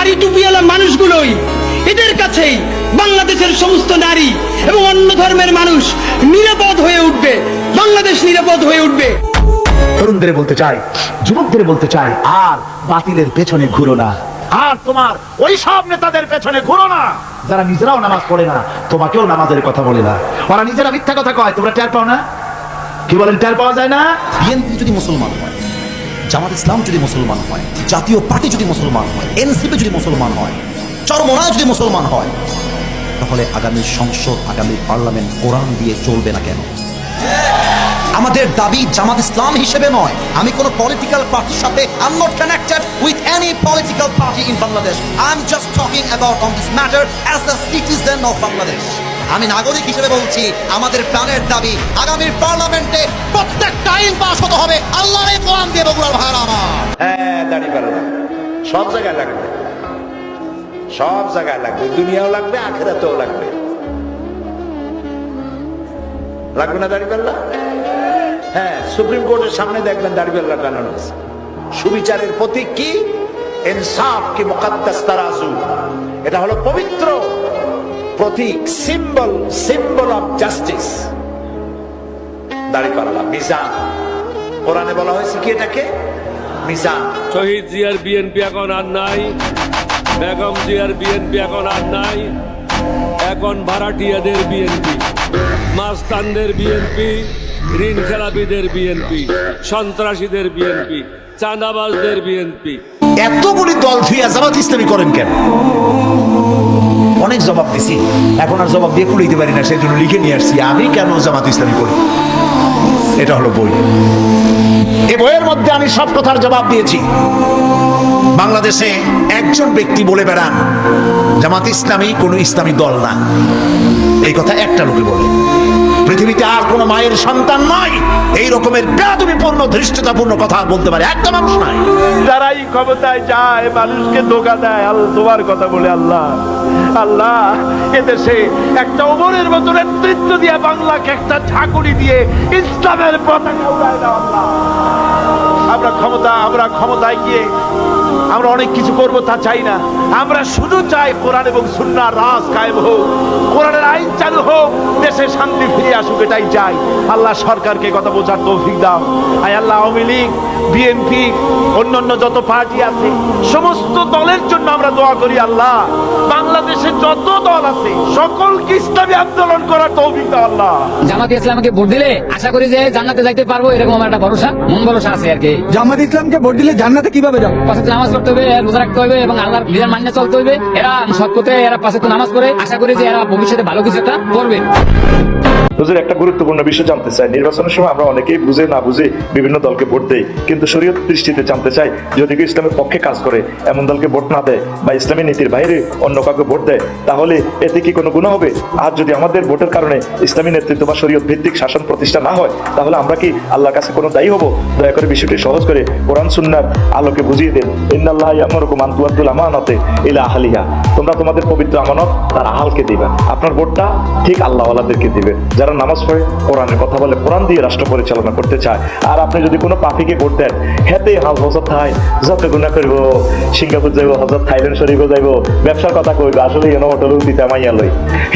দাড়ি টুপিওয়ালা মানুষগুলোই, এদের কাছেই বাংলাদেশের সমস্ত নারী এবং অন্য ধর্মের মানুষ নিরাপদ হয়ে উঠবে, বাংলাদেশ নিরাপদ হয়ে উঠবে। তরুণদের বলতে চাই, যুবকদের বলতে চাই, আর বাতিলের পেছনে ঘুরো না, আর তোমার ওই সব নেতাদের পেছনে ঘুরো না যারা নিজেরাও নামাজ পড়ে না, তোমাকেও নামাজের কথা বলে না। ওরা নিজেরা মিথ্যা কথা কয়, তোমরা টের পাও না? কি বলেন, টের পাওয়া যায় না? বিএনপি যদি মুসলমান হয়, জামাত ইসলাম যদি মুসলমান হয়, জাতীয় পার্টি যদি মুসলমান হয়, এনসিপি যদি মুসলমান হয়, চরমোনাই যদি মুসলমান হয়, তাহলে আগামী সংসদ, আগামী পার্লামেন্ট কোরআন দিয়ে চলবে না কেন? আমাদের দাবি জামাত ইসলাম হিসেবে নয়, আমি কোন পলিটিক্যাল পার্টির সাথে I am not connected with any political party in Bangladesh. I am just talking about on this matter as a citizen of Bangladesh. আমি নাগরিক হিসেবে বলছি, আমাদের প্রাণের দাবি আগামীর পার্লামেন্টে প্রত্যেকটা আইন পাস হতে হবে আল্লাহর কোরআন দিয়ে। বগুড়ার ভাইরা আমার, হ্যাঁ, দাঁড়িপাল্লা সব জায়গায় লাগবে, সব জায়গায় লাগবে, দুনিয়াও লাগবে, আখিরাতেও লাগবে। লাগবে না দাঁড়িপাল্লা? হ্যাঁ, সুপ্রিম কোর্টের সামনে দেখবেন দাঁড়িপাল্লা টানানো আছে। সুবিচারের প্রতীক কি? ইনসাফ কি মুকাদ্দাস তারাজু, এটা হলো পবিত্র প্রতীক, সিম্বল, সিম্বল অফ জাস্টিস। দাঁড়িপাল্লা মিজান, কোরআনে বলা হয়েছে কি এটাকে? মিজান। শহীদ জিয়ার বিএনপি এখন আর নাই, বেগম জিয়ার বিএনপি এখন আর নাই, এখন ভাড়াটিয়াদের বিএনপি, মাস্তানদের বিএনপি, ঋণ খেলাপিদের বিএনপি, সন্ত্রাসীদের বিএনপি, চাঁদাবাজদের বিএনপি। এতগুলি দল ধুইয়া জামাত ইসলামী করেন কেন? অনেক জবাব দিছি, এখন আর জবাব দিয়ে কুড়িতে পারি না, সেই জন্য লিখে নিয়ে আসছি আমি কেন জামাত ইসলামী করি। এটা হলো বই, এই বইয়ের মধ্যে আমি সব কথার জবাব দিয়েছি। বাংলাদেশে একজন ব্যক্তি বলে বেড়ান জামাত ইসলামী কোনো ইসলামী দল না, এই কথা একটা লোকে বলে। পৃথিবীতে আর কোন মায়ের সন্তান নয় এই রকমের বেয়াদবিপূর্ণ ধৃষ্টতাপূর্ণ কথা বলতে পারে একটা মানুষ নাই। যারাই ক্ষমতায় যায় মানুষকে ধোঁকা দেয়, তোমার কথা বলে আল্লাহ, আল্লাহ এদেশে একটা ওমরের মতো নেতৃত্ব দিয়ে বাংলাকে একটা ঝাঁকুনি দিয়ে ইসলামের পতাকা উড়ায় দাও আল্লাহ। আমরা ক্ষমতায় গিয়ে আমরা অনেক কিছু করব তা চাই না, আমরা শুধু চাই কোরআন এবং সুন্নাহর রাজ কায়েম হোক, কোরআনের আইন চালু হোক, দেশে শান্তি ফিরে আসুক, এটাই চাই। আল্লাহ সরকারকে কথা বোঝার তৌফিক দাও। আয় আল্লাহ, আওয়ামী লীগ, বিএনপি, অন্যান্য যত পার্টি আছে সমস্ত দলের জন্য আমরা দোয়া করি আল্লাহ। বাংলাদেশে যত দল আছে সকলকে ইসলামী আন্দোলন করার তৌফিক দাও আল্লাহ। জামাত ইসলামকে ভোট দিলে আশা করি যে জান্নাতে যাইতে পারবো, এরকম আমার একটা ভরসা, মন ভরসা আছে আর কি। জামাত ইসলামকে ভোট দিলে জান্নাতে কিভাবে যাবো? পাঁচ ওয়াক্ত নামাজ পড়তে হবে, রোজা রাখতে হবে এবং আল্লাহর বিধান মান্য চলতে হবে। এরা সৎ পথে, এরা পাঁচ ওয়াক্ত নামাজ পড়ে, আশা করি যে এরা ভবিষ্যতে ভালো কিছু একটা করবে। হুজুর, একটা গুরুত্বপূর্ণ বিষয় জানতে চাই। নির্বাচনের সময় আমরা অনেকেই বুঝে না বুঝে বিভিন্ন দলকে ভোট দেই, কিন্তু শরীয়ত দৃষ্টিতে জানতে চাই, যদি কেউ ইসলামের পক্ষে কাজ করে এমন দলকে ভোট না দেয় বা ইসলামী নীতির বাইরে অন্য কাউকে ভোট দেয়, তাহলে এতে কি কোনো গুনাহ হবে? আর যদি আমাদের ভোটের কারণে ইসলামী নেতৃত্ব বা শরীয়ত ভিত্তিক শাসন প্রতিষ্ঠা না হয়, তাহলে আমরা কি আল্লাহর কাছে কোনো দায়ী হব? দয়া করে বিষয়টি সহজ করে কোরআন সুন্নাহর আলোকে বুঝিয়ে দেন। ইন্নাল্লাহা ইয়া'মুরুকুম আন তু'আদ্দুল আমানাতি ইলা আহলিহা, তোমরা তোমাদের পবিত্র আমানত তার আহালকে দিবা। আপনার ভোটটা ঠিক আল্লাহওয়ালাদেরকে দিবে, যারা নামাজ পড়ে, কোরআনের কথা বলে, কোরআন দিয়ে রাষ্ট্র পরিচালনা করতে চায়। আর আপনি যদি কোনো পাপিকে ভোট দেন, হেতে হাল হজরত থাই যত গুণা করবো, সিঙ্গাপুর যাইব, হজরত থাইল্যান্ড শরীফও যাইব, ব্যবসার কথা কইবে, আসলে এনে হোটেলও দিতে মাইয়া লই,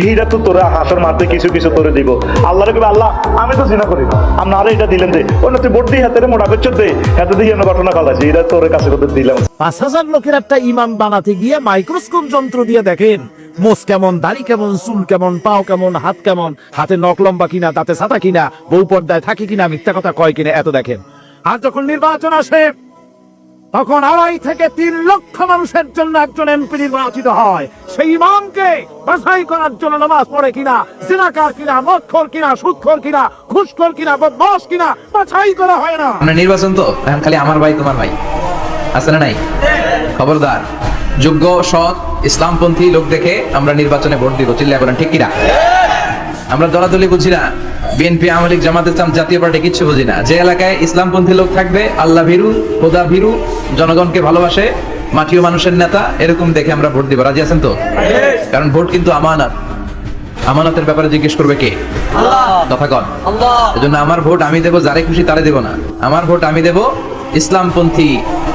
এইটা তো তোরা হাসর মারতে কিছু কিছু তোরে দিব। আল্লাহরে কইবে, আল্লাহ আমি তো জিনা করি না, আপনি আরো এটা দিলেন যে অন্য তুই ভোট দিয়ে হাতে মোটা করছো দে, হাতে দিয়ে এনে ঘটনা কালাছে, এটা তোর কাছে কত দিলাম। ৫,০০০ লোকের একটা ইমাম বানাতে গিয়ে মাইক্রোস্কোপ যন্ত্র দিয়ে দেখেন মোষ কেমন, দাড়ি কেমন, চুল কেমন, পাও কেমন, হাত কেমন, হাতে নখ লম্বা কিনা, তাতে ছাতা কিনা, বউ পর্দায় থাকে কিনা, মিথ্যা কথা কয় কিনা, এত দেখেন। আর যখন নির্বাচন আসে তখন ২.৫ থেকে ৩ লক্ষ মানুষের জন্য একজন এমপি নির্বাচিত হয়। সেই ইমামকে বাছাই করার জন্য নামাজ পড়ে কিনা, জিনাকার কিনা, মদখোর কিনা, সুদখোর কিনা, ঘুষখোর কিনা, বদমাশ কিনা বাছাই করা হয় না। আমরা নির্বাচন তো এখন খালি আমার ভাই তোমার ভাই আছে না নাই? খবরদার, যোগ্য সৎ ইসলামপন্থী লোক দেখে আমরা নির্বাচনে ভোট দিব। চিল্লায় বলেন ঠিক কিনা? আমরা দলাদলি বুঝি না, বিএনপি, আওয়ামী লীগ, জামাত ইসলাম, জাতীয় পার্টি কিচ্ছু বুঝি না। যে এলাকায় ইসলামপন্থী লোক থাকবে, আল্লাহ ভীরু, খোদা ভীরু, জনগণকে ভালোবাসে, মাটিও মানুষের নেতা, এরকম দেখে আমরা ভোট দিব। রাজি আছেন তো? কারণ ভোট কিন্তু আমানত, আমানতের ব্যাপারে জিজ্ঞেস করবে কে? কথা কন। এজন্য আমার ভোট আমি দেব, যারে খুশি তারে দেব না। আমার ভোট আমি দেব ইসলামপন্থী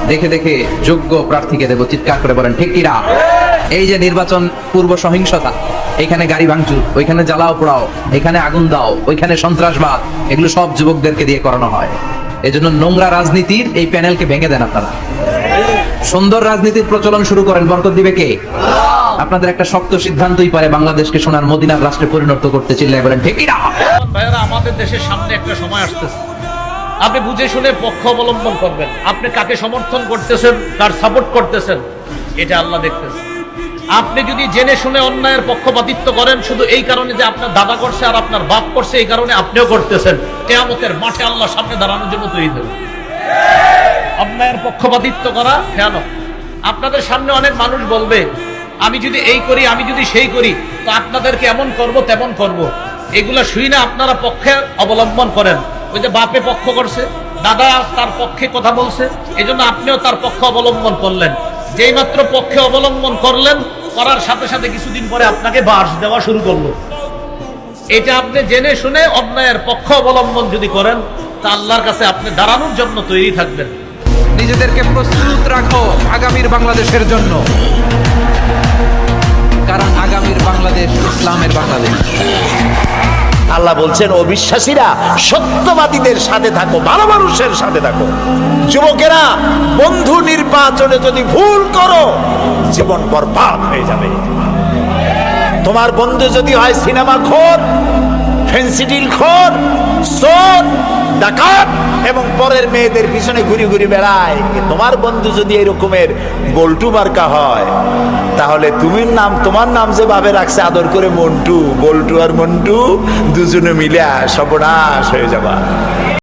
দেখে দেখে যোগ্য প্রার্থীকে দেব, চিৎকার করে বলেন ঠিক কিনা? এই যে নির্বাচন পূর্ব সহিংসতা, এখানে গাড়ি ভাঙচুর, ওইখানে জ্বালাও পোড়াও, এখানে আগুন দাও, ওইখানে সন্ত্রাসবাদ, এগুলো সব যুবকদেরকে দিয়ে করানো হয়। এজন্য নোংরা রাজনীতির এই প্যানেলকে ভেঙে দেন আপনারা, সুন্দর রাজনীতির প্রচলন শুরু করেন। বরকত দিবে কে? আপনাদের একটা শক্ত সিদ্ধান্তই পারে বাংলাদেশকে সোনার মদিনার রাষ্ট্রে পরিণত করতে। চিল্লায় বলেন ঠিক কিনা? ভাইয়েরা, আমাদের দেশের সামনে একটা সময় আসতেছে, আপনি বুঝে শুনে পক্ষ অবলম্বন করবেন। আপনি কাকে সমর্থন করতেছেন, কার সাপোর্ট করতেছেন, এটা আল্লাহ দেখতেছে। আপনি যদি জেনে শুনে অন্যায়ের পক্ষপাতিত্ব করেন শুধু এই কারণে যে আপনার দাদা করছে আর আপনার বাপ করছে, এই কারণে আপনিও করতেছেন, কিয়ামতের মাঠে আল্লাহর সামনে দাঁড়ানোর জন্য তৈরি থাকবেন। অন্যায়ের পক্ষপাতিত্ব করা খেয়ানত। আপনাদের সামনে অনেক মানুষ বলবে, আমি যদি এই করি, আমি যদি সেই করি, তো আপনাদেরকে এমন করব তেমন করব। এগুলা শুই না আপনারা পক্ষে অবলম্বন করেন। ওই যে বাপে পক্ষ করছে, দাদা তার পক্ষে কথা বলছে, এই জন্য আপনিও তার পক্ষ অবলম্বন করলেন। যেই মাত্র পক্ষে অবলম্বন করলেন, করার সাথে সাথে কিছুদিন পরে আপনাকে বাস দেওয়া শুরু করলো। এটা আপনি জেনে শুনে অন্যায়ের পক্ষ অবলম্বন যদি করেন, তা আল্লাহর কাছে আপনি দাঁড়ানোর জন্য তৈরি থাকবেন। নিজেদেরকে প্রস্তুত রাখো আগামীর বাংলাদেশের জন্য, কারণ আগামীর বাংলাদেশ ইসলামের বাংলাদেশ। আল্লাহ বলছেন, অবিশ্বাসীরা সত্যবাদীদের সাথে থাকো, ভালো মানুষের সাথে থাকো। যুবকেরা, বন্ধু নির্বাচনে যদি ভুল করো, জীবন বরবাদ হয়ে যাবে। তোমার বন্ধু যদি হয় সিনেমা খোর, ফেন্সিডিল খোর, চোর, ডাকাত এবং পরের মেয়েদের পিছনে ঘুরি ঘুরি বেড়ায়, তোমার বন্ধু যদি এরকমের বল্টু মার্কা হয়, তাহলে তোমার নাম যে ভাবে রাখছে আদর করে মন্টু, বল্টু আর মন্টু দুজনে মিলে সর্বনাশ হয়ে যাবা।